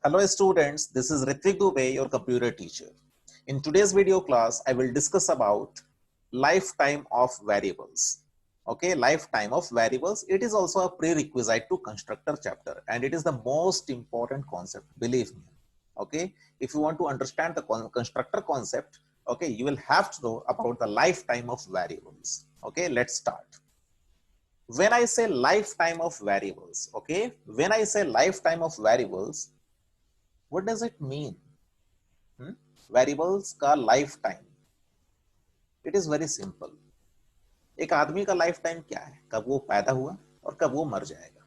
Hello students, this is Ritvik Dubey, your computer teacher. In today's video class, I will discuss about lifetime of variables. Okay, lifetime of variables. It is also a prerequisite to constructor chapter and it is the most important concept, believe me. Okay, if you want to understand the constructor concept, okay, you will have to know about the lifetime of variables. Okay, let's start. When I say lifetime of variables, okay, when I say lifetime of variables, what does it mean? Variables का life time, it is very simple. एक आदमी का life time क्या है? कब वो पैदा हुआ और कब वो मर जाएगा.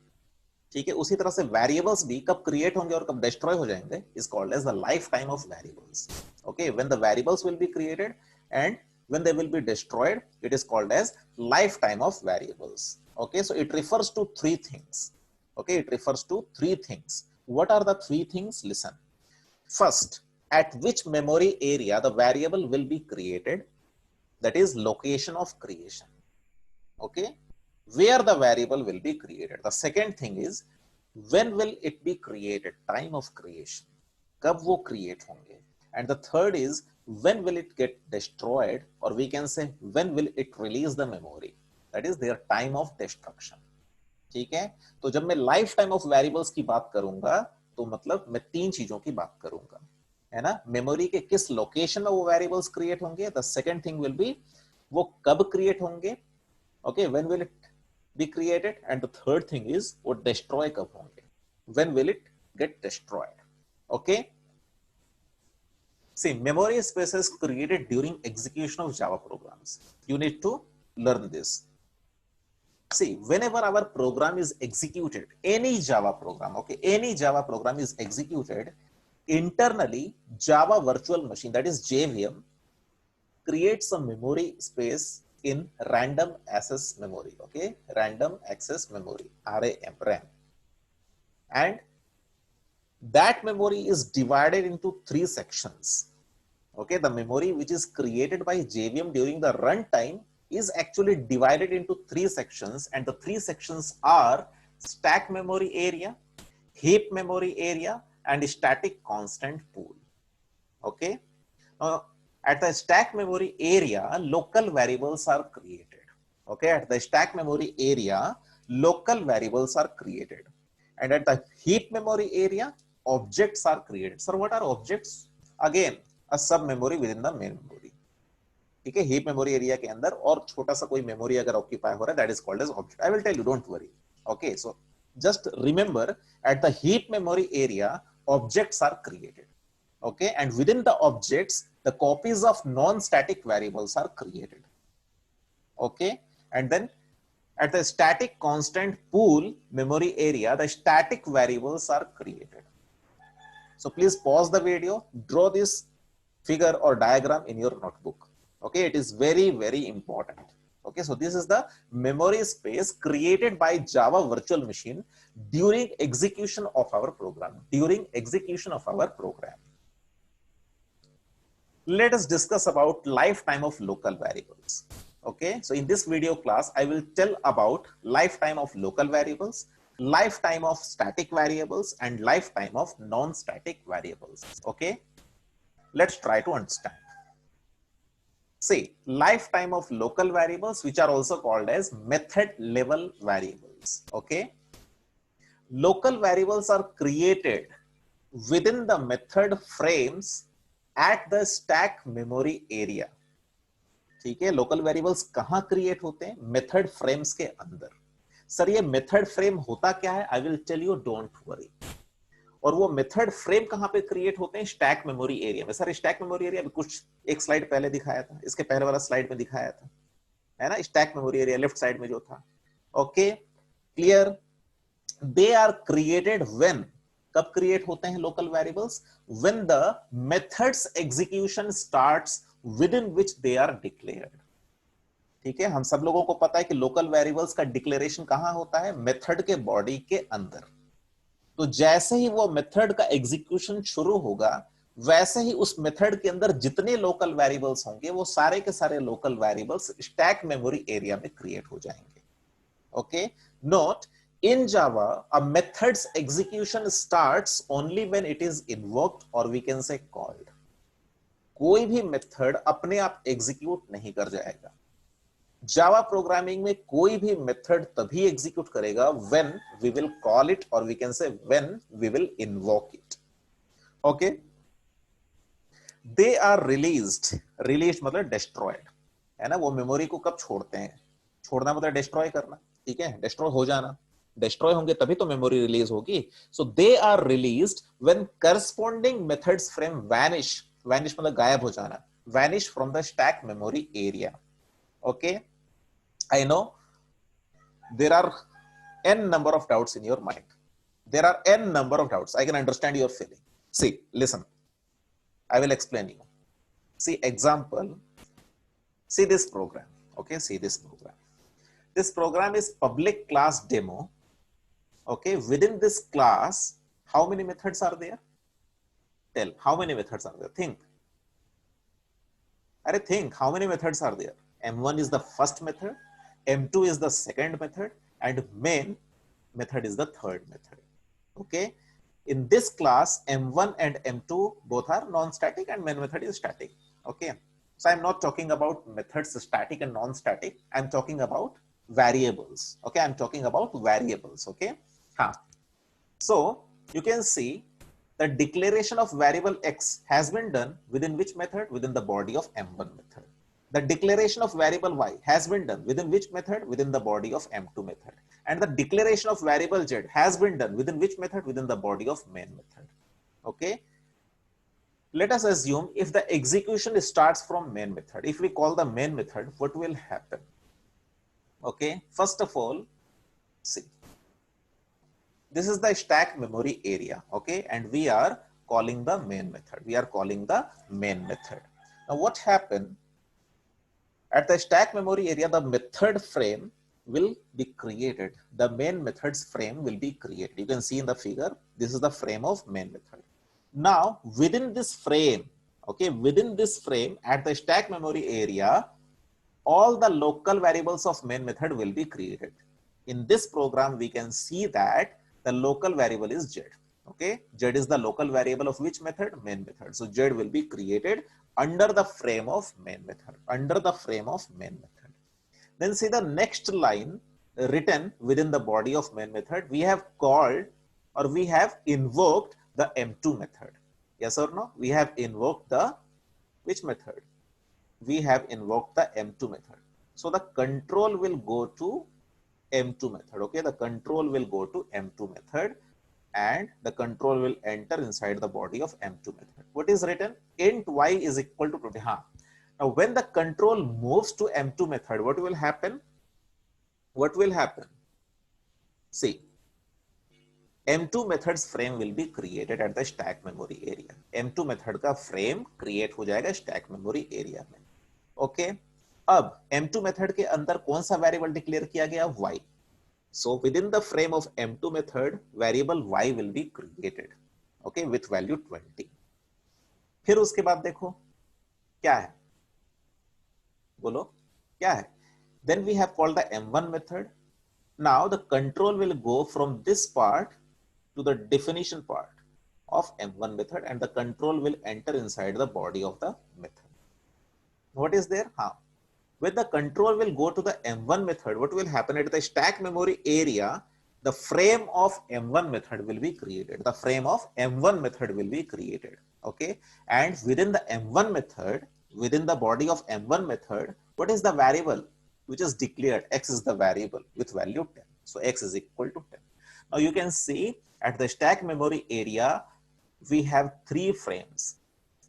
ठीक है, उसी तरह से वेरिएबल्स भी कब क्रिएट होंगे और कब डिस्ट्रॉय हो जाएंगे is called as the life time of variables. Okay, when the variables will be created and when they will be destroyed, it is called as lifetime of variables. Okay, so it refers to three things. Okay, it refers to three things. What are the three things? Listen. First, at which memory area the variable will be created, that is location of creation. Okay, where the variable will be created. The second thing is when will it be created, time of creation, kab wo create honge. And the third is when will it get destroyed, or we can say when will it release the memory, that is their time of destruction. ठीक है, तो जब मैं life time of variables की बात करूंगा तो मतलब मैं तीन चीजों की बात करूंगा, है ना. मेमोरी के किस लोकेशन में वो वेरिएबल्स क्रिएट होंगे. The second thing will be वो कब क्रिएट होंगे. Okay, when will it be created. And the third thing is वो डिस्ट्रॉय कब होंगे, when will it get destroyed. Okay, see, memory spaces created during execution of Java programs. You need to learn this. See, whenever our program is executed, any Java program, okay, any Java program is executed, internally Java virtual machine, that is JVM, creates a memory space in random access memory. Okay, random access memory, RAM, and that memory is divided into three sections. Okay, the memory which is created by JVM during the runtime is actually divided into three sections, and the three sections are stack memory area, heap memory area, and static constant pool. Okay, at the stack memory area, local variables are created. Okay, at the stack memory area, local variables are created, and at the heap memory area, objects are created. Sir, what are objects? Again, a sub memory within the main memory. ठीक है, heap memory area के अंदर और छोटा सा कोई memory अगर occupy हो रहा है, that is called as object. I will tell you, don't worry. Okay, so just remember, at the heap memory area, objects are created. Okay, and within the objects, the copies of non-static variables are created. Okay, and then at the static constant pool memory area, the static variables are created. So please pause the video, draw this figure or diagram in your notebook. Okay, it is very, very important. Okay, so this is the memory space created by Java virtual machine during execution of our program. Let us discuss about lifetime of local variables. Okay, so in this video class, I will tell about lifetime of local variables, lifetime of static variables, and lifetime of non-static variables. Okay, let's try to understand. See, lifetime of local variables, which are also called as method level variables. Okay, local variables are created within the method frames at the stack memory area. ठीक है, local variables कहां create होते हैं? Method frames के अंदर. Sir, ये method frame होता क्या है? I will tell you, don't worry. और वो मेथड फ्रेम कहां पे क्रिएट होते हैं? स्टैक मेमोरी एरिया में. सर, स्टैक मेमोरी एरिया कुछ एक स्लाइड पहले दिखाया था, इसके पहले वाला स्लाइड में दिखाया था, है ना, stack memory area left side में जो था. Okay, clear. They are created when, कब क्रिएट होते हैं local variables? When the methods execution starts within which they are declared. ठीक है, हम सब लोगों को पता है कि लोकल वेरिएबल्स का डिक्लेरेशन कहां होता है? मेथड के बॉडी के अंदर. तो जैसे ही वो मेथड का एग्जीक्यूशन शुरू होगा, वैसे ही उस मेथड के अंदर जितने लोकल वेरिएबल्स होंगे, वो सारे के सारे local variables stack memory area में क्रिएट हो जाएंगे. Okay, note, In Java, a method's execution starts only when it is invoked or we can say called. कोई भी मेथड अपने आप एग्जीक्यूट नहीं कर जाएगा. जावा प्रोग्रामिंग में कोई भी मेथड तभी एग्जीक्यूट करेगा when we will call it और we can say when we will invoke it. Okay, they are released. Released मतलब डिस्ट्रॉयड है ना. वो मेमोरी को कब छोड़ते हैं? छोड़ना मतलब डिस्ट्रॉय करना. ठीक है, डिस्ट्रॉय हो जाना. डिस्ट्रॉय होंगे तभी तो मेमोरी रिलीज होगी. So they are released when corresponding methods frame vanish. Vanish मतलब गायब हो जाना. Vanish from the stack memory area. Okay, I know there are n number of doubts in your mind. There are n number of doubts. I can understand your feeling. See, listen. I will explain you. See, example. See this program. Okay, see this program. This program is public class demo. Okay, within this class, how many methods are there? Tell, how many methods are there? Think. Think, how many methods are there? M1 is the first method. M2 is the second method and main method is the third method. Okay, in this class M1 and M2 both are non-static and main method is static. Okay, so I'm not talking about methods static and non-static. I'm talking about variables. Okay, I'm talking about variables. Okay, so you can see the declaration of variable x has been done within which method? Within the body of M1 method. The declaration of variable y has been done within which method? Within the body of M2 method. And the declaration of variable z has been done within which method? Within the body of main method. Okay. Let us assume if the execution starts from main method. If we call the main method, what will happen? Okay. First of all, see. This is the stack memory area. Okay. And we are calling the main method. We are calling the main method. Now what happened? At the stack memory area, the method frame will be created. The main method's frame will be created. You can see in the figure, this is the frame of main method. Now, within this frame, okay, within this frame at the stack memory area, all the local variables of main method will be created. In this program, we can see that the local variable is z. Okay, z is the local variable of which method? Main method. So z will be created under the frame of main method. Under the frame of main method. Then see the next line written within the body of main method. We have called or we have invoked the M2 method. Yes or no? We have invoked the which method? We have invoked the M2 method. So the control will go to M2 method. Okay, the control will go to M2 method. And the control will enter inside the body of M2 method. What is written? Int y is equal to 20. Now, when the control moves to M2 method, what will happen? What will happen? See, M2 method's frame will be created at the stack memory area. M2 method का frame create हो जाएगा stack memory area में. Okay. अब M2 method के अंदर कौन सा variable declare किया गया? Y. So within the frame of M2 method, variable y will be created, okay, with value 20. फिर उसके बाद देखो क्या है, बोलो क्या है? Then we have called the M1 method. Now the control will go from this part to the definition part of M1 method, and the control will enter inside the body of the method. What is there? When the control will go to the M1 method, what will happen at the stack memory area? The frame of M1 method will be created. The frame of M1 method will be created. Okay. And within the M1 method, within the body of M1 method, what is the variable which is declared? X is the variable with value 10. So X is equal to 10. Now you can see at the stack memory area, we have three frames.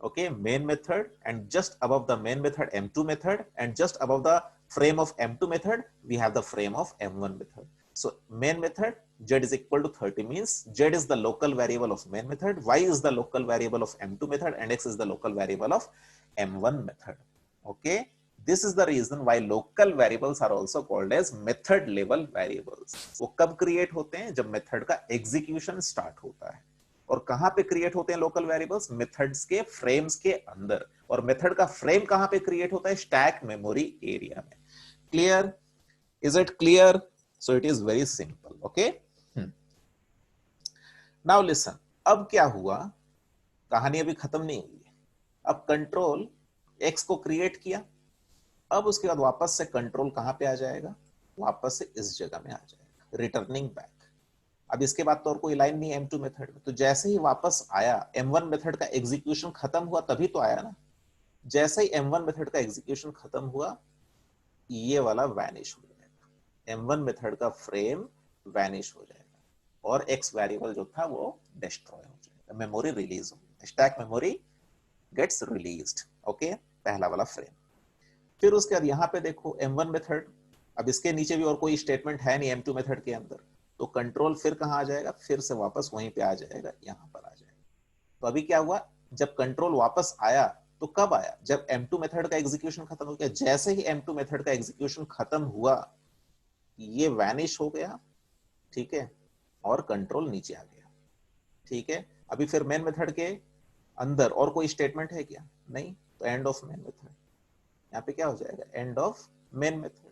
Okay, main method, and just above the main method M2 method, and just above the frame of M2 method we have the frame of M1 method. So main method z is equal to 30 means z is the local variable of main method, y is the local variable of M2 method, and x is the local variable of M1 method. Okay, this is the reason why local variables are also called as method level variables. वो कब create होते हैं? जब method का execution start होता है. और कहां पे क्रिएट होते हैं लोकल वेरिएबल्स? मेथड्स के फ्रेम्स के अंदर. और मेथड का फ्रेम कहां पे क्रिएट होता है? स्टैक मेमोरी एरिया में. Clear? Is it clear? So it is very simple. Okay, now listen, अब क्या हुआ, कहानी अभी खत्म नहीं हुई है। अब कंट्रोल एक्स को क्रिएट किया, अब उसके बाद वापस से कंट्रोल कहां पे आ जाएगा, वापस से इस जगह में आ जाएगा, रिटर्निंग बैक। अब इसके बाद तो और कोई लाइन नहीं M2 मेथड में, तो जैसे ही वापस आया M1 मेथड का एग्जीक्यूशन खत्म हुआ तभी तो आया ना। जैसे ही M1 मेथड का एग्जीक्यूशन खत्म हुआ, ये वाला वैनिश हो जाएगा, M1 मेथड का फ्रेम वैनिश हो जाएगा और एक्स वेरिएबल जो था वो डिस्ट्रॉय हो जाएगा, मेमोरी रिलीज हो, stack memory gets released. Okay, पहला वाला फ्रेम। फिर उसके बाद यहाँ पे देखो M1 मेथड, अब इसके नीचे भी और कोई स्टेटमेंट है नहीं M2 मेथड के अंदर, तो कंट्रोल फिर कहां आ जाएगा, फिर से वापस वहीं पे आ जाएगा, यहां पर आ जाएगा। तो अभी क्या हुआ, जब कंट्रोल वापस आया तो कब आया, जब M2 मेथड का एग्जीक्यूशन खत्म हो गया। जैसे ही M2 मेथड का एग्जीक्यूशन खत्म हुआ, ये वैनिश हो गया, ठीक है, और कंट्रोल नीचे आ गया, ठीक है। अभी फिर मेन मेथड के अंदर और कोई स्टेटमेंट है क्या, नहीं, तो एंड ऑफ मेन मेथड, यहाँ पे क्या हो जाएगा, end of main method,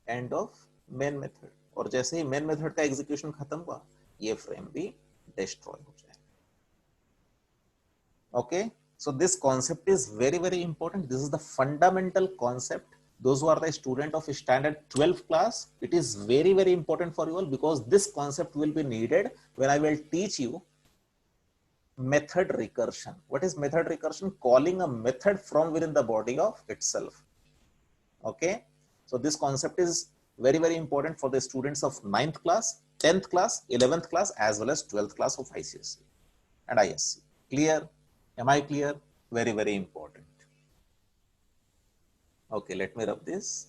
end of main method. और जैसे ही मेन मेथड का एग्जीक्यूशन खत्म हुआ, ये फ्रेम भी डिस्ट्रॉय हो जाएगा। Okay, so this concept is very very important. This is the fundamental concept. Those who are the student of standard 12 class, it is very very important for you all, because this concept will be needed when I will teach you method recursion. What is method recursion? Calling a method from within the body of itself. Okay, so this concept is very very important for the students of 9th class, 10th class, 11th class, as well as 12th class of ICSE and ISC. Clear? Am I clear? Very very important. Okay, let me rub this.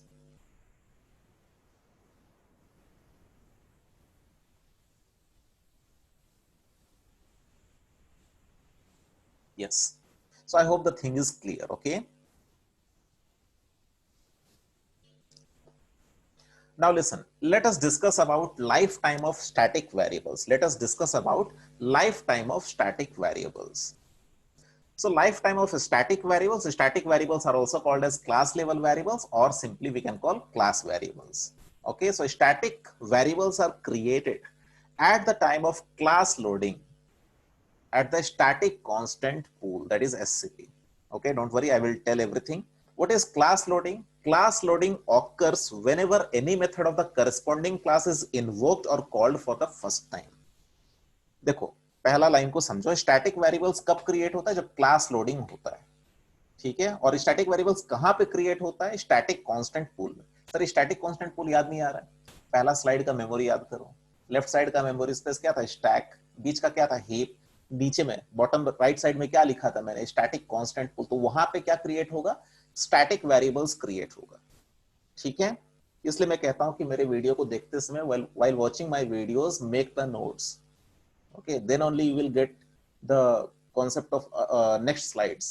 Yes, so I hope the thing is clear. Okay, now listen, let us discuss about lifetime of static variables. Let us discuss about lifetime of static variables. So lifetime of static variables are also called as class level variables, or simply we can call class variables. Okay, so static variables are created at the time of class loading at the static constant pool, that is SCP. Okay, don't worry, I will tell everything. What is class loading? Class loading occurs whenever any method of the corresponding class is invoked or called for the first time. देखो, पहला line को समझो, static variables कब create होता है, जब class loading होता है, ठीक है। और स्टैटिक वेरिएबल्स कहां पे क्रिएट होता है, स्टैटिक कांस्टेंट पूल में। सर स्टैटिक कांस्टेंट पूल याद नहीं आ रहा है, पहला स्लाइड का मेमोरी याद करो। लेफ्ट साइड का मेमोरी स्पेस क्या था, स्टैक, बीच का क्या था, हीप, नीचे में बॉटम राइट साइड में क्या लिखा था मैंने, स्टैटिक कांस्टेंट पूल। तो वहां पे क्या क्रिएट होगा, स्टैटिक वेरिएबल्स क्रिएट होगा, ठीक है। इसलिए मैं कहता हूं कि मेरे वीडियो को देखते समय, while watching my videos, make the notes. Okay, then only you will get the concept of next slides.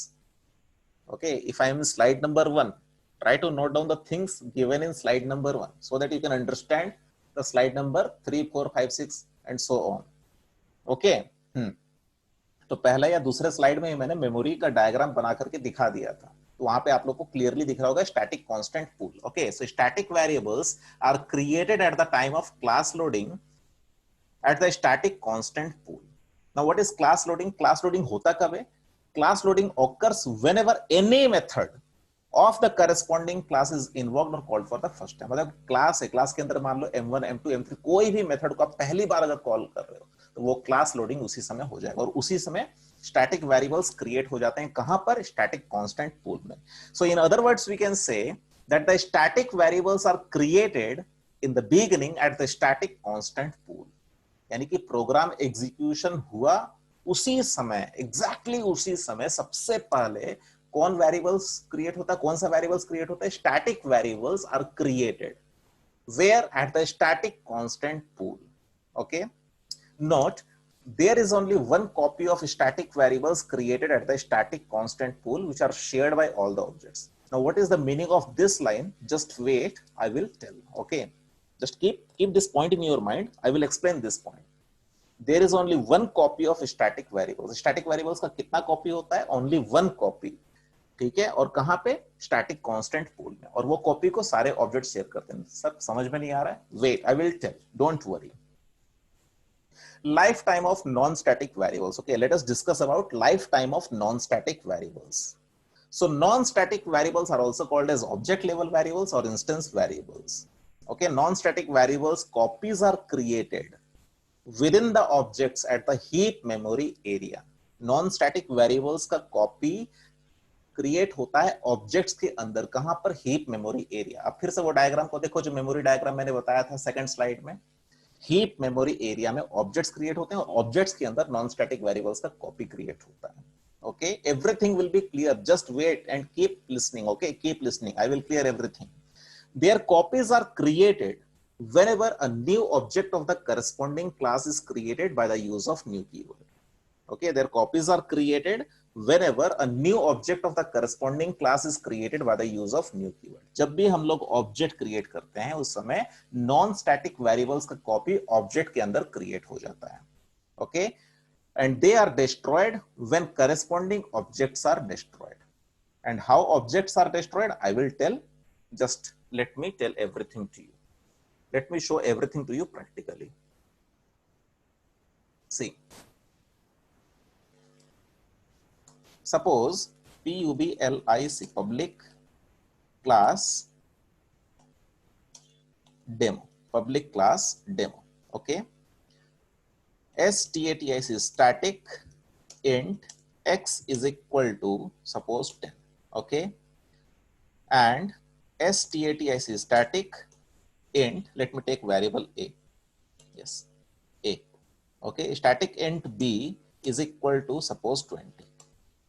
Okay, if I am in slide number 1, try to note down the things given in slide number 1 so that you can understand the slide number 3, 4, 5, 6 and so on. Okay, तो पहला या दूसरे slide में मैंने memory का diagram बना करके दिखा दिया था, तो वहां पे आप लोग को क्लियरली दिख रहा होगा static constant pool. Okay, so static variables are created at the time of class loading at the static constant pool. Now what is class loading? Class loading होता कब है? Class loading occurs whenever any method of the corresponding class is invoked or called for the first time. मतलब class है, class के अंदर मान लो M1, M2, M3 कोई भी मेथड को आप पहली बार अगर कॉल कर रहे हो तो वो क्लास लोडिंग उसी समय हो जाएगा, और उसी समय स्टैटिक वेरिएबल्स क्रिएट हो जाते हैं, कहां पर, स्टैटिक कांस्टेंट पूल में। So in other words we can say that the static variables are created in the beginning at the static constant pool. यानी कि प्रोग्राम एग्जीक्यूशन हुआ उसी समय, एग्जैक्टली उसी समय सबसे पहले कौन वेरिएबल्स क्रिएट होता है, कौन सा वेरिएबल्स क्रिएट होता है, static variables are created where at the static constant pool. Okay, note, there is only one copy of static variables created at the static constant pool which are shared by all the objects. Now what is the meaning of this line? Just wait, I will tell. Okay, just keep this point in your mind, I will explain this point. There is only one copy of static variables. Static variables का कितना copy होता है, only one copy. ठीक है, और कहां पे, static constant pool में, और वो कॉपी को सारे ऑब्जेक्ट शेयर करते हैं। सर समझ में नहीं आ रहा है? Wait, I will tell, don't worry. Lifetime of non-static variables. Okay, let us discuss about lifetime of non-static variables. So non-static variables are also called as object level variables or instance variables. Okay, non-static variables copies are created within the objects at the heap memory area. Non-static variables का copy create होता है objects के अंदर, कहां पर, heap memory area. अब फिर से वो डायग्राम को देखो जो मेमोरी डायग्राम मैंने बताया था सेकंड स्लाइड में। हीप मेमोरी एरिया में ऑब्जेक्ट्स क्रिएट होते हैं और ऑब्जेक्ट्स के अंदर नॉन स्टैटिक वेरिएबल्स का कॉपी क्रिएट होता है। Okay, everything will be clear, just wait and keep listening. Okay, keep listening, I will clear everything. Their copies are created whenever a new object of the corresponding class is created by the use of new keyword. Okay, their copies are created whenever a new object of the corresponding class is created by the use of new keyword. जब भी हम लोग object create करते हैं उस समय non static variables का copy object के अंदर क्रिएट हो जाता है। Okay, and they are destroyed when corresponding objects are destroyed. And how objects are destroyed I will tell, just let me tell everything to you. Let me show everything to you practically. See, suppose public public class demo, public class demo. Okay, static static int x is equal to suppose 10. Okay, and static static int, let me take variable a, yes, a. Okay, static int b is equal to suppose 20.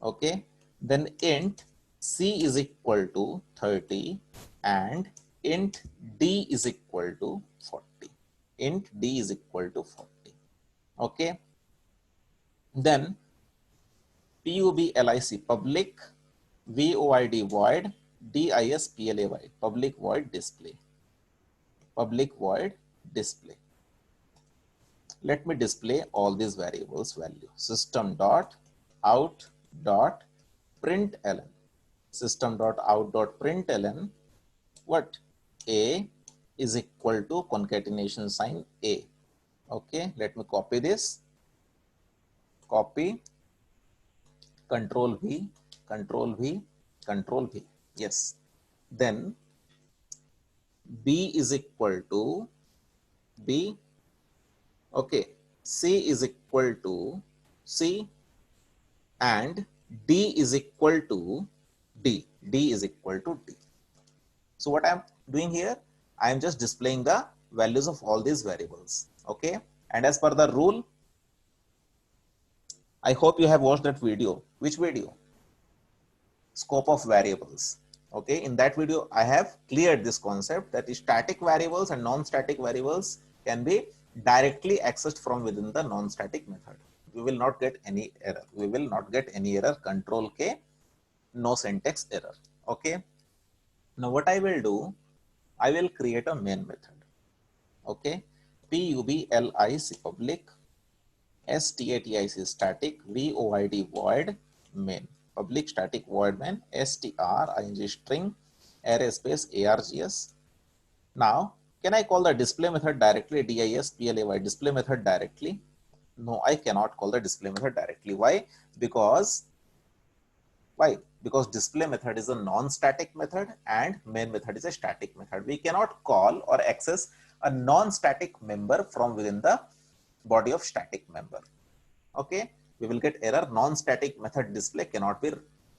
Okay, then int c is equal to 30 and int d is equal to 40. Int d is equal to 40. Okay, then public public void void display, public void display, public void display. Let me display all these variables value. System dot out dot println, system dot out dot println, what, a is equal to concatenation sign a. Okay, let me copy this, copy, control v, control v, control v, yes. Then b is equal to b, okay, c is equal to c and d is equal to d, d is equal to d. So what I'm doing here, I am just displaying the values of all these variables. Okay, and as per the rule, I hope you have watched that video. Which video? Scope of variables. Okay, in that video I have cleared this concept that static variables and non-static variables can be directly accessed from within the non-static method. We will not get any error. We will not get any error. Control K, no syntax error. Okay, now what I will do, I will create a main method. Okay, public static static void void main, public static void main string string array space args. Now can I call the display method directly, display display method directly? No, I cannot call the display method directly. Why? Because display method is a non-static method and main method is a static method. We cannot call or access a non-static member from within the body of static member. Okay, we will get error. Non-static method display cannot be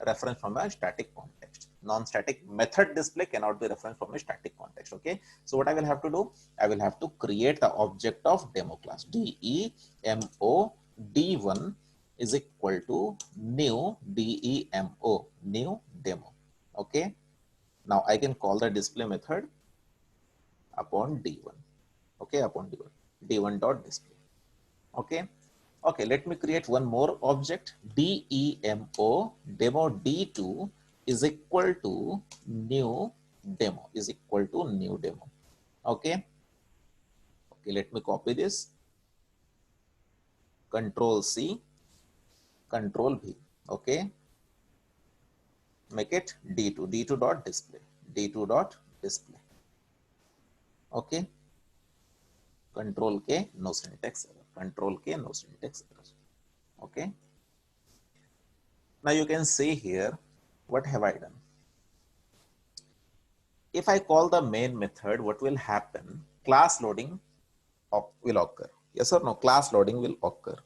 referenced from a static context. Non-static method display cannot be referenced from a static context. Okay, so what I will have to do, I will have to create the object of demo class, demo d1 is equal to new demo, new demo. Okay, now I can call the display method upon d1. Okay, upon d1, d1 dot display. Okay, okay, let me create one more object, demo demo d2 is equal to new demo, is equal to new demo. Okay, okay, let me copy this, control C, control V. Okay, make it d2 dot display, d2 dot display. Okay, control K, no syntax error, control K, no syntax error. Okay, now you can see here, what have I done? If I call the main method, what will happen? Class loading will occur. Yes or no? Class loading will occur.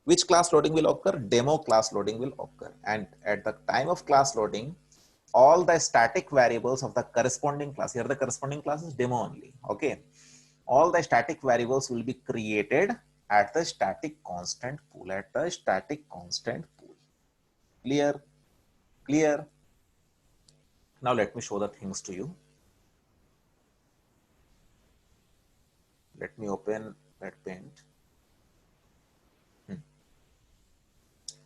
Which class loading will occur? Demo class loading will occur. And at the time of class loading, all the static variables of the corresponding class, here the corresponding class is demo only. Okay. All the static variables will be created at the static constant pool, at the static constant pool. Clear? Clear? Now let me show the things to you. Let me open that paint.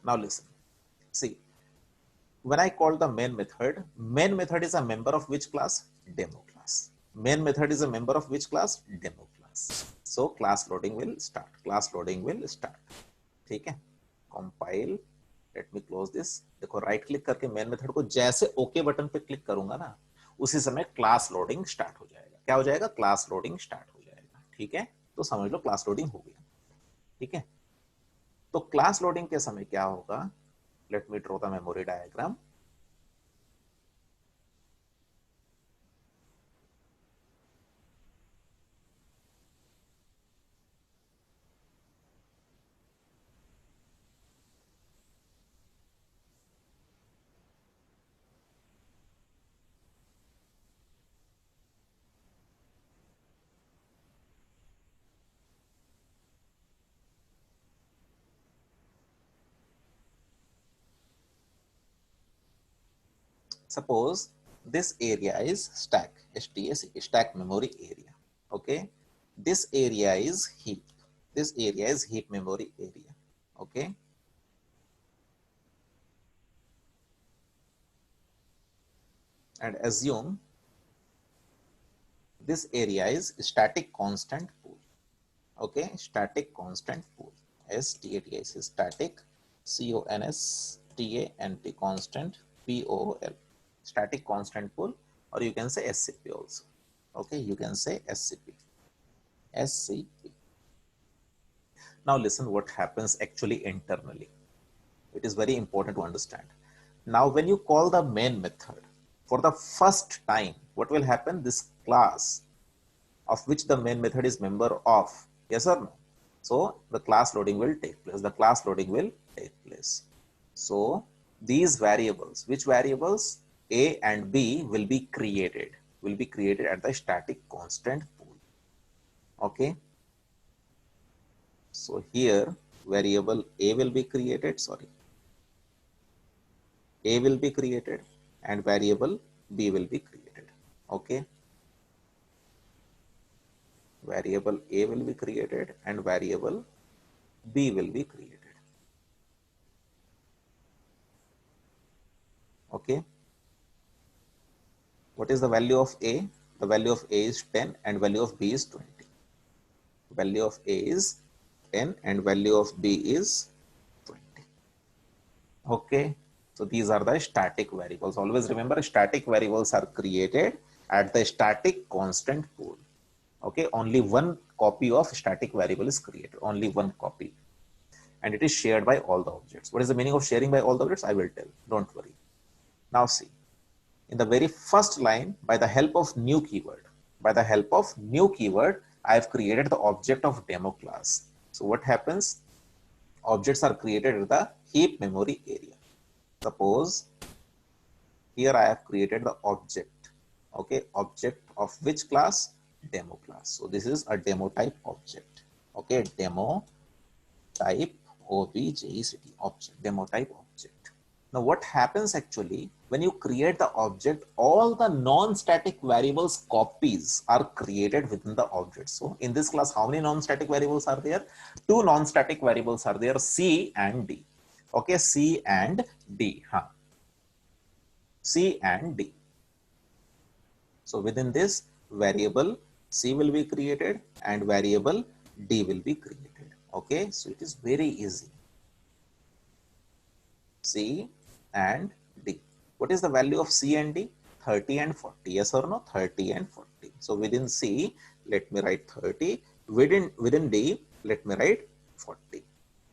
Now listen. See, when I call the main method is a member of which class? Demo class. Main method is a member of which class? Demo class. So class loading will start. Class loading will start. ठीक है? Compile. Let me close this. देखो right click करके main method को जैसे okay button पे click करूंगा ना, उसी समय क्लास लोडिंग स्टार्ट हो जाएगा. क्या हो जाएगा? क्लास लोडिंग स्टार्ट हो जाएगा. ठीक है, तो समझ लो क्लास लोडिंग हो गया. ठीक है, तो क्लास लोडिंग के समय क्या होगा? Let me draw the memory diagram. Suppose this area is stack, stack memory area. Okay, this area is heap. This area is heap memory area. Okay, and assume this area is static constant pool. Okay, static constant pool. STAT is static, CONSTANT constant POOL. Static constant pool, or you can say SCP also. Okay, you can say SCP. SCP. Now listen what happens actually internally. It is very important to understand. Now when you call the main method for the first time, what will happen? This class of which the main method is member of, yes or no? So the class loading will take place. The class loading will take place. So these variables, which variables? A and B will be created at the static constant pool. Okay. So here variable A will be created, A will be created and variable B will be created. Okay. Variable A will be created and variable B will be created. Okay. What is the value of A? The value of A is 10 and value of B is 20. Value of A is 10 and value of B is 20. Okay. So these are the static variables. Always remember, static variables are created at the static constant pool. Okay. Only one copy of static variable is created. Only one copy. And it is shared by all the objects. What is the meaning of sharing by all the objects? I will tell. Don't worry. Now see. In the very first line, by the help of new keyword, I have created the object of demo class. So what happens? Objects are created in the heap memory area. Suppose here I have created the object. Okay, object of which class? Demo class. So this is a demo type object. Okay, demo type object, demo type object. Now what happens actually when you create the object, all the non-static variables copies are created within the object. So in this class, how many non-static variables are there? Two non-static variables are there, C and D. Okay, C and D. C and D. So within this variable, C will be created and variable D will be created. Okay, so it is very easy. C and D. What is the value of C and D? 30 and 40. Yes or no? 30 and 40. So within C, let me write 30. Within D, let me write 40.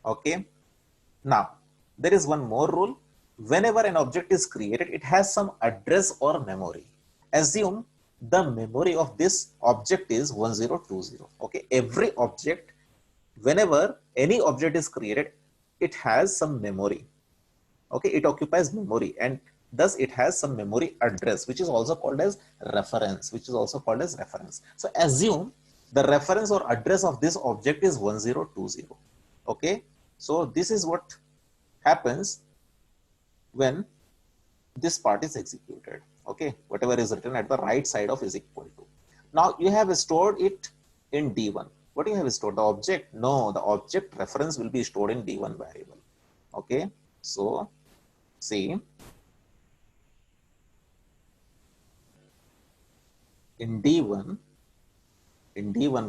Okay. Now, there is one more rule. Whenever an object is created, it has some address or memory. Assume the memory of this object is 1020. Okay. Every object, whenever any object is created, it has some memory. Okay, it occupies memory, and thus it has some memory address, which is also called as reference, So assume the reference or address of this object is 1020. Okay, so this is what happens when this part is executed. Okay, whatever is written at the right side of is equal to. Now you have stored it in D1. What do you have stored? The object? No, the object reference will be stored in D1 variable. Okay, so see, in D1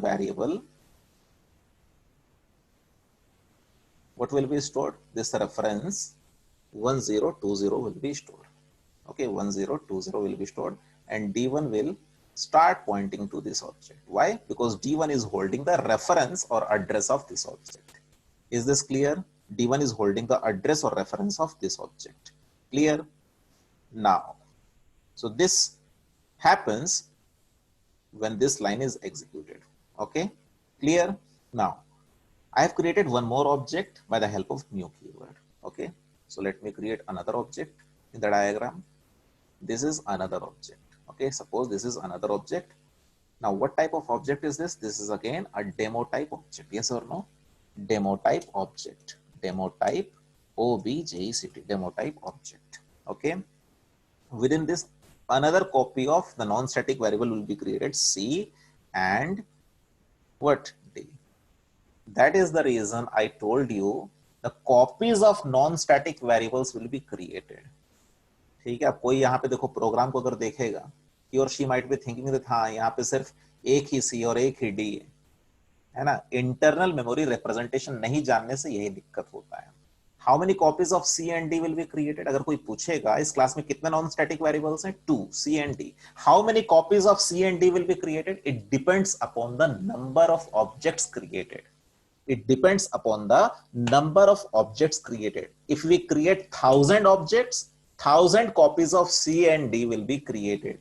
variable, what will be stored? This reference 1020 will be stored. Okay, 1020 will be stored, and D1 will start pointing to this object. Why? Because D1 is holding the reference or address of this object. Is this clear? D1 is holding the address or reference of this object. Clear? Now, so this happens when this line is executed. Okay, clear? Now, I have created one more object by the help of new keyword. Okay, so let me create another object in the diagram. This is another object. Okay, suppose this is another object. Now, what type of object is this? This is again a demo type object. Yes or no? Demo type object. Demo type OBJECT. Demo type object. Okay. Within this, another copy of the non-static variable will be created, C and what? D. That is the reason I told you the copies of non-static variables will be created. ठीक है, अब कोई यहाँ पे देखो programme को अगर देखेगा, he or she might be thinking that हाँ यहाँ पे सिर्फ एक ही C और एक ही D है ना. इंटरनल मेमोरी रिप्रेजेंटेशन नहीं जानने से यही दिक्कत होता है. How many copies of C and D will be created? अगर कोई पूछेगा इस क्लास में कितने नॉन स्टैटिक वेरिएबल्स हैं? 2 C and D. How many copies of C and D will be created? It depends upon the number of objects created. It depends upon the number of objects created. If we create 1000 objects, 1000 copies of C and D will be created.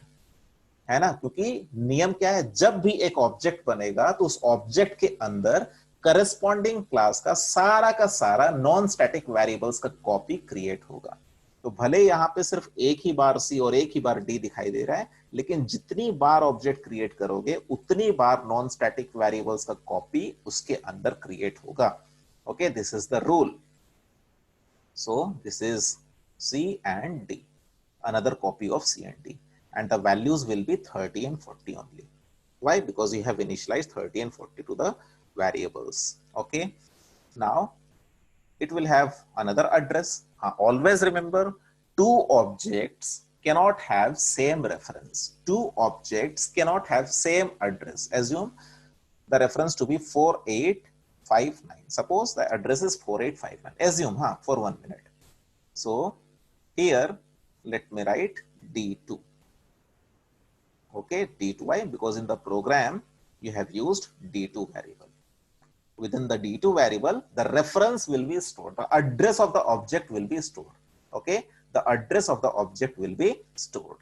है ना, क्योंकि नियम क्या है, जब भी एक object बनेगा तो उस ऑब्जेक्ट के अंदर करस्पॉन्डिंग क्लास का सारा नॉन स्टैटिक वेरिएबल्स का कॉपी क्रिएट होगा. तो भले यहां पे सिर्फ एक ही बार सी और एक ही बार डी दिखाई दे रहा है, लेकिन जितनी बार ऑब्जेक्ट क्रिएट करोगे उतनी बार नॉन स्टैटिक वेरिएबल्स का कॉपी उसके अंदर क्रिएट होगा. Okay, this is the rule. So this is C and D, another copy of C and D, and the values will be 30 and 40 only. Why? Because you have initialized 30 and 40 to the variables. Okay, now it will have another address. Always remember, two objects cannot have same reference. Two objects cannot have same address. Assume the reference to be 4859. Suppose the address is 4859. Assume for 1 minute. So here let me write D2. Okay, D2. Why? Because in the program you have used D2 variable. Within the D2 variable, the reference will be stored. The address of the object will be stored. Okay, the address of the object will be stored.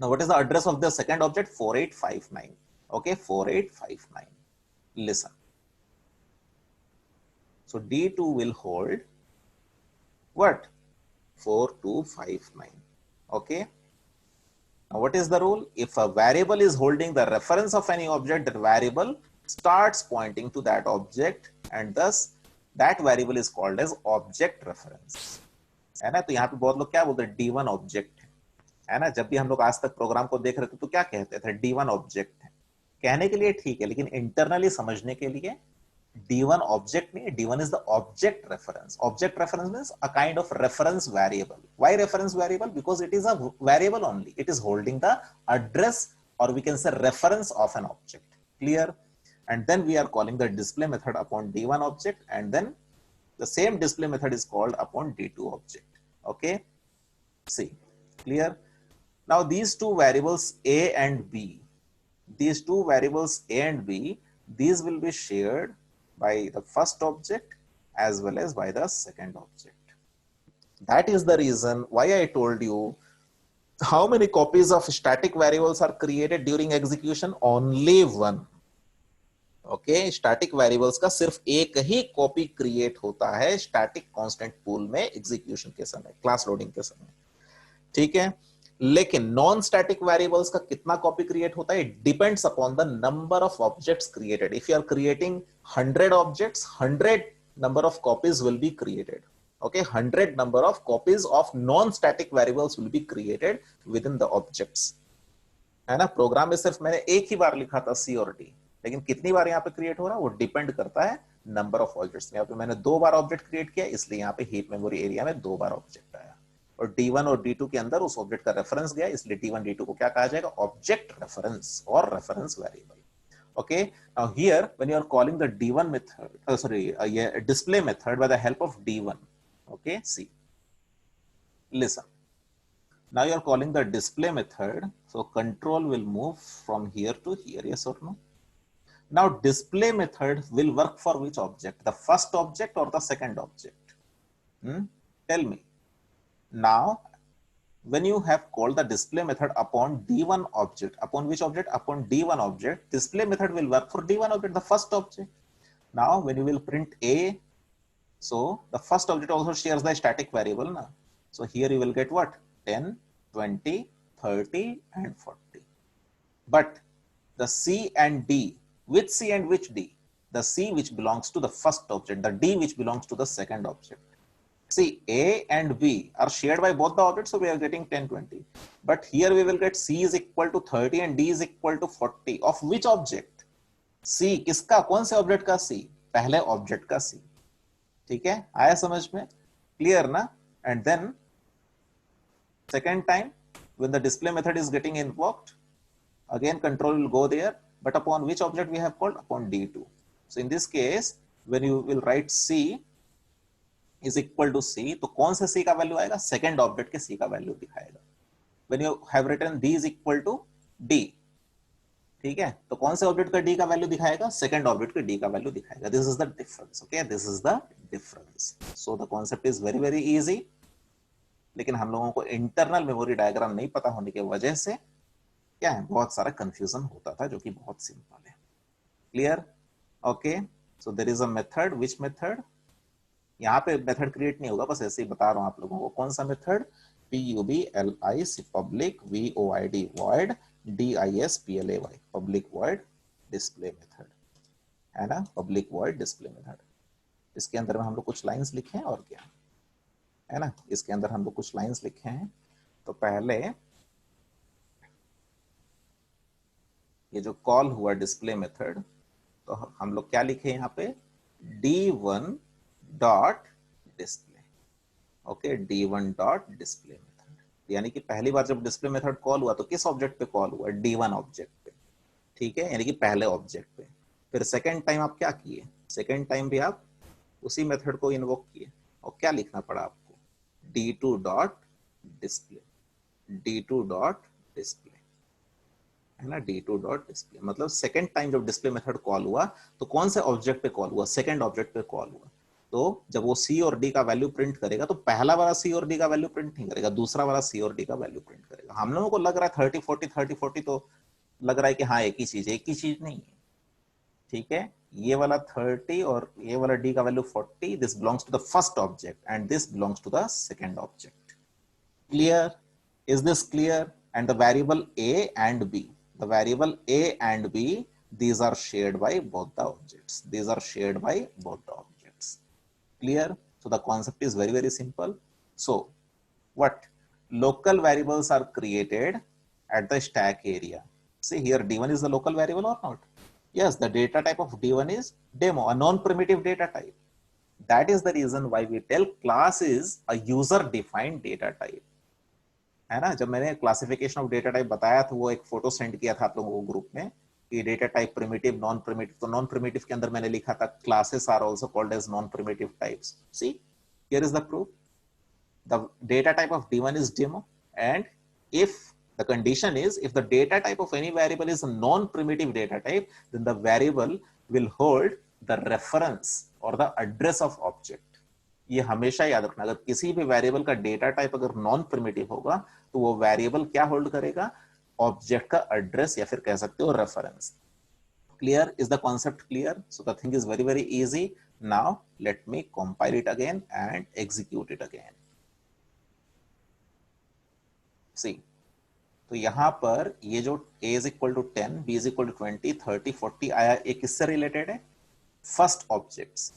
Now, what is the address of the second object? 4859. Okay, 4859. Listen. So D2 will hold what? 4259. Okay. Now, what is the rule? If a variable is holding the reference of any object, that variable starts pointing to that object, and thus that variable is called as object reference. है ना. तो यहाँ पे बहुत लोग क्या बोलते हैं? D1 ऑब्जेक्ट है ना. जब भी हम लोग आज तक प्रोग्राम को देख रहे थे तो क्या कहते थे? D1 ऑब्जेक्ट है. कहने के लिए ठीक है, लेकिन इंटरनली समझने के लिए D1 object नहीं, D1 is the object reference. Object reference means a kind of reference variable. Why reference variable? Because it is a variable only. It is holding the address, or we can say reference of an object. Clear? And then we are calling the display method upon D1 object, and then the same display method is called upon D2 object. Okay. See, clear? Now these two variables a and b, these two variables a and b, these will be shared by the first object as well as by the second object. That is the reason why I told you how many copies of static variables are created during execution. Only one. Okay, static variables का सिर्फ एक ही copy create होता है static constant pool में execution के समय, class loading के समय, ठीक है। लेकिन नॉन स्टैटिक वेरिएबल्स का कितना कॉपी क्रिएट होता है, it depends upon the number of objects created. If you are creating 100 objects, 100 number of copies will be created. Okay, 100 number of copies of non-static variables will be created within the objects. है ना, programme में सिर्फ मैंने एक ही बार लिखा था सी और D, लेकिन कितनी बार यहाँ पे क्रिएट हो रहा है वो डिपेंड करता है नंबर ऑफ ऑब्जेक्ट्स। यहाँ पे मैंने 2 बार ऑब्जेक्ट क्रिएट किया, इसलिए यहाँ पे हीप मेमोरी एरिया में 2 बार ऑब्जेक्ट आया, और D1 और D2 के अंदर उस ऑब्जेक्ट का रेफरेंस गया, इसलिए D1 D2 को क्या कहा जाएगा, ऑब्जेक्ट रेफरेंस और reference variable. Okay, now here when you are calling the D1 method, display method by the help of D1, okay, see, listen, now you are calling the display method, so control will move from here to here, yes or no? Now display method will work for which object, the first object or the second object? Tell me. Now when you have called the display method upon D1 object, upon which object, upon D1 object, display method will work for D1 object, the first object. Now when you will print A, so the first object also shares the static variable now. So here you will get what, 10, 20, 30 and 40. But the C and D, which C and which D? The C which belongs to the first object, the D which belongs to the second object. See, A and B are shared by both the objects, so we are getting 10, 20. But here we will get C is equal to 30 and D is equal to 40. Of which object? C किसका, कौन से object का C? पहले object का C. ठीक है, आया समझ में? Clear ना? And then second time when the display method is getting invoked, again control will go there, but upon which object we have called? Upon D2. So in this case when you will write C is equal to C, तो कौन से C का value आएगा, second object के C का value दिखाएगा। When you have written D is equal to D, ठीक है, तो कौन से ऑब्जेक्ट का D का वैल्यू दिखाएगा, सेकंड ऑब्जेक्ट के D का वैल्यू दिखाएगा। This is the difference, okay, this is the difference. So the concept is very very easy, लेकिन हम लोगों को इंटरनल मेमोरी डायग्राम नहीं पता होने की वजह से क्या है, बहुत सारा कंफ्यूजन होता था, जो कि बहुत सिंपल है। Clear? Okay, so there is a method, which method, यहाँ पे मेथड क्रिएट नहीं होगा, बस ऐसे ही बता रहा हूं आप लोगों को। कौन सा method? PUBLIC, public, VOID, void, DISPLAY, public void display method, है ना, पब्लिक वॉइड डिस्प्ले मेथड। इसके अंदर में हम लोग कुछ लाइंस लिखे हैं, और क्या है ना, इसके अंदर हम लोग कुछ लाइंस लिखे हैं। तो पहले ये जो कॉल हुआ डिस्प्ले मेथड, तो हम लोग क्या लिखे यहाँ पे, D1 dot display, okay, D1 dot display method, यानी कि पहली बार जब डिस्प्ले मेथड कॉल हुआ तो किस ऑब्जेक्ट पे कॉल हुआ, D1 ऑब्जेक्ट पे, ठीक है, यानी कि पहले ऑब्जेक्ट पे। फिर सेकेंड टाइम आप क्या किए, सेकेंड टाइम भी आप उसी मेथड को इन्वोक किए, और क्या लिखना पड़ा आपको, D2 dot display, D2 dot display, है ना, D2 डॉट डिस्प्ले। मतलब सेकेंड टाइम जब डिस्प्ले मेथड कॉल हुआ तो कौन से ऑब्जेक्ट पे कॉल हुआ, सेकेंड ऑब्जेक्ट पे कॉल हुआ। तो जब वो C और D का वैल्यू प्रिंट करेगा तो पहला वाला C और D का वैल्यू प्रिंट नहीं करेगा, दूसरा वाला C और D का वैल्यू प्रिंट करेगा। हम लोगों को लग रहा है 30 40 30 40, तो लग रहा है कि हाँ एक ही चीज, एक ही चीज नहीं है, ठीक है। ये वाला 30 और ये वाला D का value 40, this belongs to the first object and this belongs to the second object. Clear? Is this clear? And the variable A and B, the variable A and B, these are shared by both the objects, these are shared by both the objects. Clear? So the concept is very very simple. So what, local variables are created at the stack area. See here, D1 is the local variable or not? Yes, the data type of D1 is demo, a non-primitive data type. That is the reason why we tell class is a user defined data type, है ना। जब मैंने classification of data type बताया था, वो एक photo send किया था आप लोगों को ग्रुप में कि data type primitive, non primitive, तो नॉन प्रिमिटिव के अंदर मैंने लिखा था classes are also called as non primitive types. See, here is the proof. the data type of D1 is demo, and if the condition is if the data type of any variable is a non-primitive data type, then the variable will hold the reference or the address of object. ये हमेशा याद रखना, अगर किसी भी variable का data type अगर non primitive होगा तो वो वेरिएबल क्या होल्ड करेगा, ऑब्जेक्ट का एड्रेस या फिर कह सकते हो reference. Clear? Is the concept clear? So the thing is very easy. Now let me compile it again and execute it again. See, तो यहां पर ये जो a is equal to 10, b is equal to 20, 30, 40 आया, ये किससे related है, first objects.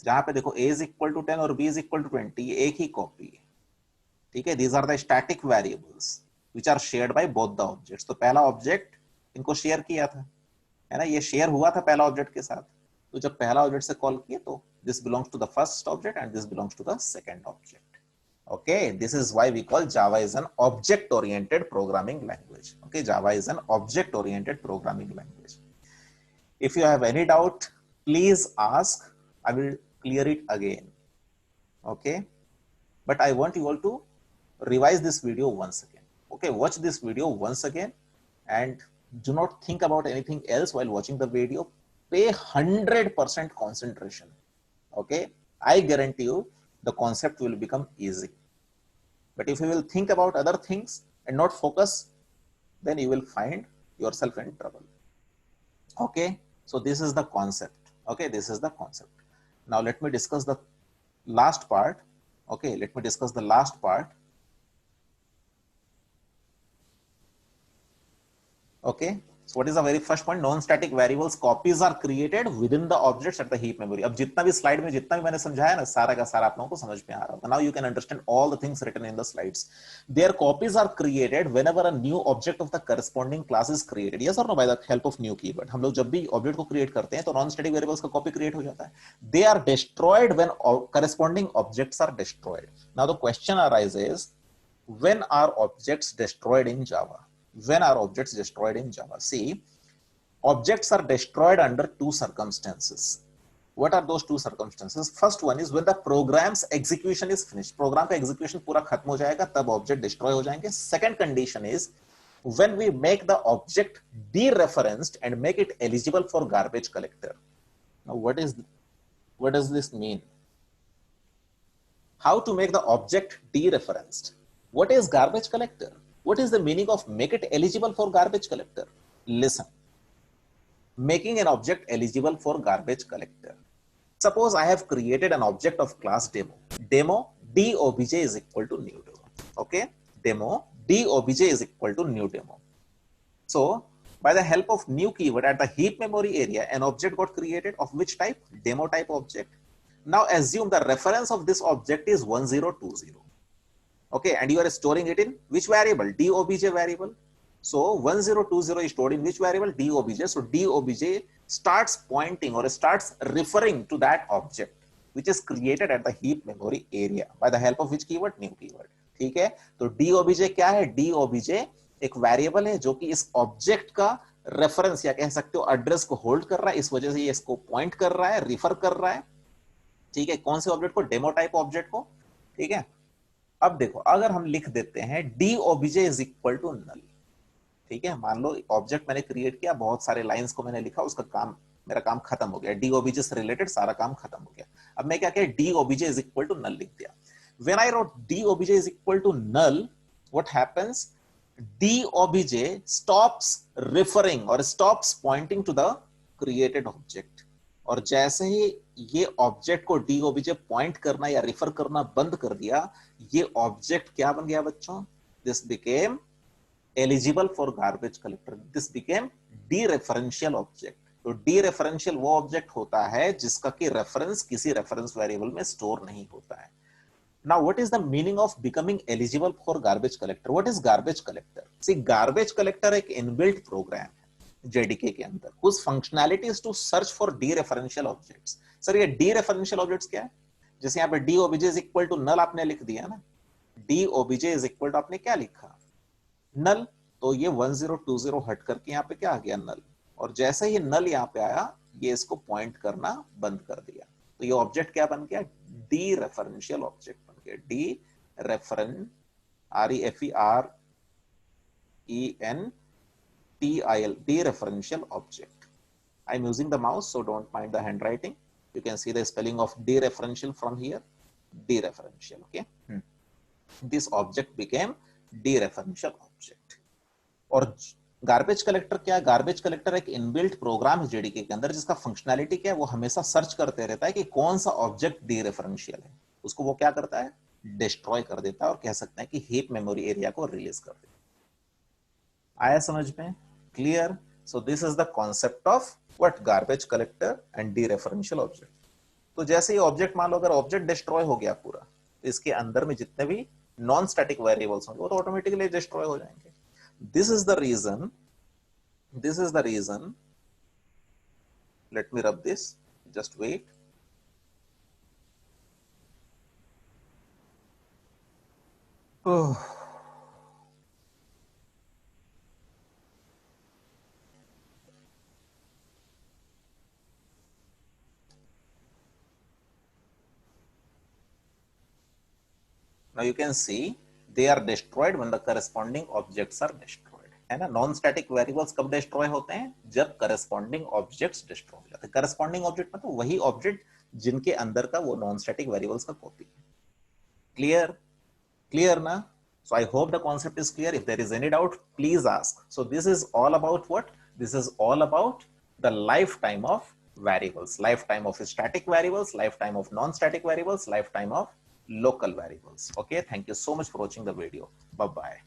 जहां पे देखो a is equal to 10 और b is equal to 20, ये एक ही कॉपी है. ठीक है, these are the static variables which are shared by both the objects. तो पहला ऑब्जेक्ट इनको शेयर किया था, है ना, ये शेयर हुआ था पहला ऑब्जेक्ट के साथ. तो जब पहला ऑब्जेक्ट से कॉल किए तो this belongs to the first object and this belongs to the second object. Okay, this is why we call Java is an object oriented programming language. Okay, Java is an object oriented programming language. If you have any doubt, please ask. I will clear it again. Okay, but I want you all to revise this video once again. Okay, watch this video once again and do not think about anything else while watching the video. Pay 100% concentration. Okay, I guarantee you the concept will become easy. But if you will think about other things and not focus, then you will find yourself in trouble. Okay, so this is the concept. Okay, this is the concept. Now let me discuss the last part. Okay, let me discuss the last part. Okay, so what is the very first point? Non-static variables copies are created within the objects at the heap memory. अब जितना भी slide में जितना भी मैंने समझाया ना, सारा का सारा आप लोगों को समझ में आ रहा होगा. Now you can understand all the things written in the slides. Their copies are created whenever a new object of the corresponding class is created. Yes or no? By the help of new keyword. हम लोग जब भी object को create करते हैं तो non-static variables का copy create हो जाता है. They are destroyed when corresponding objects are destroyed. Now the question arises, when are objects destroyed in Java? When are objects destroyed in Java? See, objects are destroyed under two circumstances. What are those two circumstances? First one is when the program's execution is finished. Program का execution पूरा खत्म हो जाएगा तब object destroy हो जाएंगे. Second condition is when we make the object dereferenced and make it eligible for garbage collector. Now what does this mean? How to make the object dereferenced? What is garbage collector? What is the meaning of make it eligible for garbage collector? Listen, making an object eligible for garbage collector. Suppose I have created an object of class demo. Demo d_obj is equal to new demo. Okay, demo d_obj is equal to new demo. So by the help of new keyword at the heap memory area, an object got created of which type? Demo type object. Now assume the reference of this object is 1020. Okay, and you are storing it in which variable? D_obj variable. So 1020 is stored in which variable? D_obj. So D_obj starts pointing or starts referring to that object which is created at the heap memory area by the help of which keyword? New keyword. ठीक है, तो D_obj क्या है? D_obj एक variable है जो कि इस ऑब्जेक्ट का रेफरेंस या कह सकते हो एड्रेस को होल्ड कर रहा है, इस वजह से ये इसको पॉइंट कर रहा है, रिफर कर रहा है. ठीक है, कौन से ऑब्जेक्ट को? डेमो टाइप ऑब्जेक्ट को. ठीक है, अब देखो अगर हम लिख देते हैं d_obj इज इक्वल टू नल. ठीक है, मान लो ऑब्जेक्ट मैंने क्रिएट किया, बहुत सारे लाइंस को मैंने लिखा, उसका काम मेरा काम खत्म हो गया, d_obj से रिलेटेड सारा काम खत्म हो गया. अब मैं क्या किया, d_obj is equal to null लिख दिया. When I wrote d_obj is equal to null, what happens? d_obj stops referring और stops pointing to the created object. और जैसे ही ये ऑब्जेक्ट को d_obj पॉइंट करना या रिफर करना बंद कर दिया, ये ऑब्जेक्ट क्या बन गया बच्चों? This became eligible for garbage collector. This became dereferential object. तो डीरेफरेंशियल वो ऑब्जेक्ट होता है जिसका कि रेफरेंस किसी रेफरेंस वेरिएबल में स्टोर नहीं होता है. Now what is the meaning of becoming eligible for garbage collector? What is garbage collector? See, garbage collector एक inbuilt program है JDK के अंदर, whose functionality is to search for dereferential objects. Sir ये dereferential objects क्या है? जैसे यहाँ पे d_obj is equal to null आपने लिख दिया ना, d_obj is equal to आपने क्या लिखा? null. तो ये 1020 हट करके यहाँ पे क्या आ गया? null. और जैसे ये null यहाँ पे आया, ये इसको पॉइंट करना बंद कर दिया. तो ये ऑब्जेक्ट क्या बन गया? डीरेफरेंशियल ऑब्जेक्ट बन गया. referen, REFERENTIL, dereferential object. I'm using the mouse, so don't mind the handwriting. You can see the spelling of dereferential from here. Dereferential, okay. This object became dereferential object. और garbage collector क्या है? Garbage collector एक inbuilt programme है JDK के अंदर, जिसका functionality क्या है, वो हमेशा सर्च करते रहता है कि कौन सा ऑब्जेक्ट डीरेफरेंशियल है, उसको वो क्या करता है, डिस्ट्रॉय कर देता है, और कह सकते हैं कि हीप मेमोरी एरिया को रिलीज कर देता है। आया समझ में? Clear? So this is the concept of what, garbage collector and dereferential object. तो जैसे ये ऑब्जेक्ट, मान लो अगर ऑब्जेक्ट डिस्ट्रॉय हो गया पूरा, तो इसके अंदर में जितने भी नॉन स्टैटिक वेरिएबल्स होंगे वो तो ऑटोमेटिकली डिस्ट्रॉय हो जाएंगे। This is the reason, let me rub this, just wait. Oh. Now you can see they are destroyed when the corresponding objects are destroyed, है ना। नॉन स्टैटिक वेरिएबल्स कब destroy होते हैं? जब करस्पॉन्डिंग ऑब्जेक्ट्स डिस्ट्रॉय हो जाते हैं। Corresponding object मतलब वही ऑब्जेक्ट जिनके अंदर का वो नॉन स्टैटिक वेरिएबल्स का कॉपी है। क्लियर? क्लियर ना? So I hope the concept is clear. If there is any doubt, please ask. So this is all about what? This is all about the lifetime of variables, lifetime of static variables, lifetime of non-static variables, lifetime of local variables. Okay, thank you so much for watching the video. Bye bye.